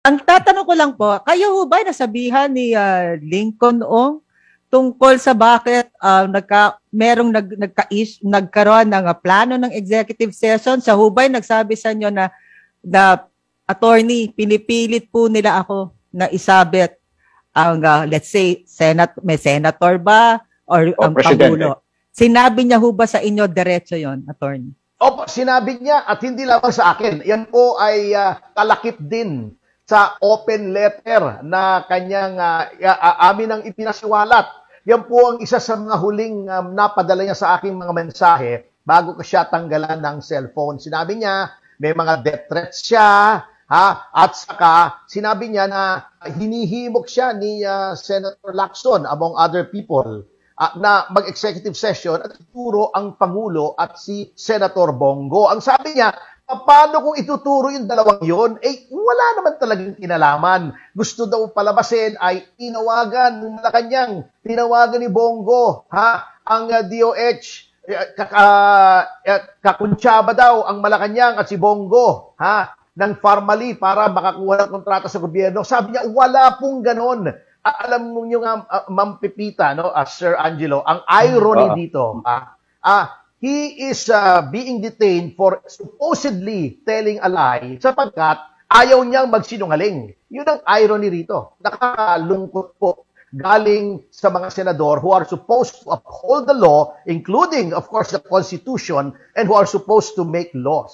Ang tatanong ko lang po, kayo ho ba nasabihan ni Lincoln Ong tungkol sa bakit nagkaroon ng plano ng executive session? Sa hubay nagsabi sa inyo na attorney, pinipilit po nila ako na isabit ang let's say may senator ba or O ang presidente. pangulo. Sinabi niya ho ba sa inyo diretso 'yon, attorney? Opo, sinabi niya at hindi lamang sa akin. Yan po ay kalakip din sa open letter na kanyang amin ang ipinasiwalat. Yan po ang isa sa mga huling napadala niya sa aking mga mensahe bago ko siya tanggalan ng cellphone. Sinabi niya, may mga death threats siya, at saka sinabi niya na hinihimok siya ni Senator Lacson among other people na mag-executive session at ituro ang Pangulo at si Senator Bongo. Ang sabi niya, paano kung ituturo yung dalawang yon? Wala naman talagang kinalaman. Gusto daw palabasin ay tinawagan ni Bongo, ang DOH, kakuntsaba daw ang Malacanang at si Bongo, ng formally para makakuha ng kontrata sa gobyerno. Sabi niya, wala pong ganon. Alam mo nyo nga, Ma'am Pepita, no, Sir Angelo, ang irony dito, he is being detained for supposedly telling a lie sapagkat ayaw niyang magsinungaling. Yun ang irony rito. Nakakalungkot po galing sa mga senador who are supposed to uphold the law, including, of course, the Constitution, and who are supposed to make laws.